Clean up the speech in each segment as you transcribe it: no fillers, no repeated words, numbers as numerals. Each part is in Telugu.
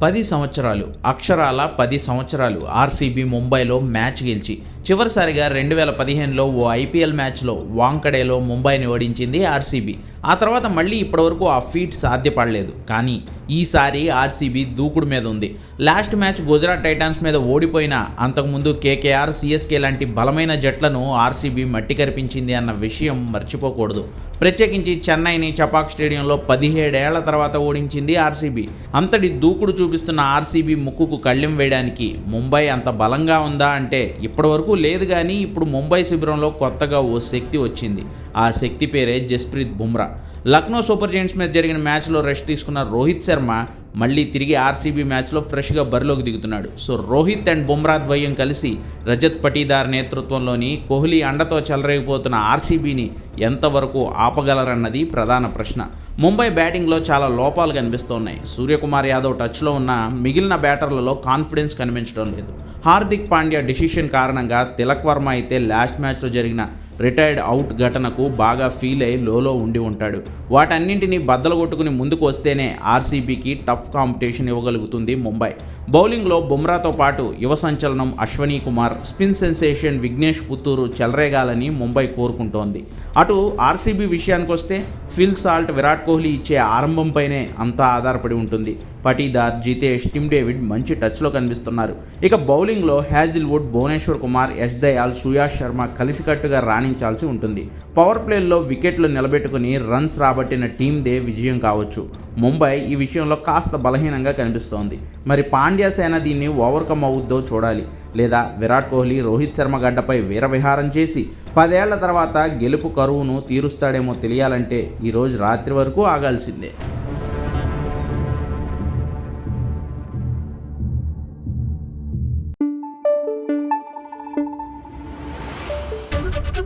10 సంవత్సరాలు అక్షరాల 10 సంవత్సరాలు ఆర్సీబీ ముంబైలో మ్యాచ్ గెలిచి చివరిసారిగా 2015లో ఓ ఐపీఎల్ మ్యాచ్లో వాంకడేలో ముంబైని ఓడించింది ఆర్సీబీ. ఆ తర్వాత మళ్ళీ ఇప్పటివరకు ఆ ఫీట్ సాధ్యపడలేదు. కానీ ఈసారి ఆర్సీబీ దూకుడు మీద ఉంది. లాస్ట్ మ్యాచ్ గుజరాత్ టైటాన్స్ మీద ఓడిపోయినా అంతకుముందు కేకేఆర్, సిఎస్కే లాంటి బలమైన జట్లను ఆర్సీబీ మట్టి కరిపించింది అన్న విషయం మర్చిపోకూడదు. ప్రత్యేకించి చెన్నైని చపాక్ స్టేడియంలో 17 ఏళ్ల తర్వాత ఓడించింది ఆర్సీబీ. అంతటి దూకుడు చూపిస్తున్న ఆర్సీబీ ముక్కుకు కళ్ళెం వేయడానికి ముంబై అంత బలంగా ఉందా అంటే ఇప్పటివరకు లేదు. కానీ ఇప్పుడు ముంబై శిబిరంలో కొత్తగా ఓ శక్తి వచ్చింది. ఆ శక్తి పేరే జస్ప్రీత్ బుమ్రా. లక్నో సూపర్ జెయింట్స్ మీద జరిగిన మ్యాచ్లో రెస్ట్ తీసుకున్న రోహిత్ శర్మ మళ్ళీ తిరిగి ఆర్సీబీ మ్యాచ్లో ఫ్రెష్గా బరిలోకి దిగుతున్నాడు. సో రోహిత్ అండ్ బుమ్రా ద్వయం కలిసి రజత్ పటీదార్ నేతృత్వంలోని కోహ్లీ అండతో చెలరేగిపోతున్న ఆర్సీబీని ఎంతవరకు ఆపగలరన్నది ప్రధాన ప్రశ్న. ముంబై బ్యాటింగ్లో చాలా లోపాలు కనిపిస్తున్నాయి. సూర్యకుమార్ యాదవ్ టచ్లో ఉన్న మిగిలిన బ్యాటర్లలో కాన్ఫిడెన్స్ కనిపించడం లేదు. హార్దిక్ పాండ్యా డిసిషన్ కారణంగా తిలక్ వర్మ అయితే లాస్ట్ మ్యాచ్లో జరిగిన రిటైర్డ్ అవుట్ ఘటనకు బాగా ఫీల్ అయి లోలో ఉండి ఉంటాడు. వాటన్నింటినీ బద్దలు కొట్టుకుని ముందుకు వస్తేనే ఆర్సీబీకి టఫ్ కాంపిటీషన్ ఇవ్వగలుగుతుంది ముంబై. బౌలింగ్లో బుమ్రాతో పాటు యువ సంచలనం అశ్వనీ కుమార్, స్పిన్ సెన్సేషన్ విఘ్నేష్ పుత్తూరు చెలరేగాలని ముంబై కోరుకుంటోంది. అటు ఆర్సీబీ విషయానికి వస్తే ఫిల్ సాల్ట్, విరాట్ కోహ్లీ ఇచ్చే ఆరంభంపైనే అంతా ఆధారపడి ఉంటుంది. పటీదార్, జితేష్, టిమ్ డేవిడ్ మంచి టచ్లో కనిపిస్తున్నారు. ఇక బౌలింగ్లో హ్యాజిల్వుడ్, భువనేశ్వర్ కుమార్, యశ్ దయాల్, సుయాష్ శర్మ కలిసికట్టుగా రాణించాల్సి ఉంటుంది. పవర్ ప్లేల్లో వికెట్లు నిలబెట్టుకుని రన్స్ రాబట్టిన టీందే విజయం కావచ్చు. ముంబై ఈ విషయంలో కాస్త బలహీనంగా కనిపిస్తోంది. మరి పాండ్యా సేన దీన్ని ఓవర్కమ్ అవుద్దో చూడాలి. లేదా విరాట్ కోహ్లీ రోహిత్ శర్మ గడ్డపై వీరవిహారం చేసి 10 ఏళ్ల తర్వాత గెలుపు కరువును తీరుస్తాడేమో తెలియాలంటే ఈరోజు రాత్రి వరకు ఆగాల్సిందే.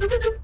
Thank you.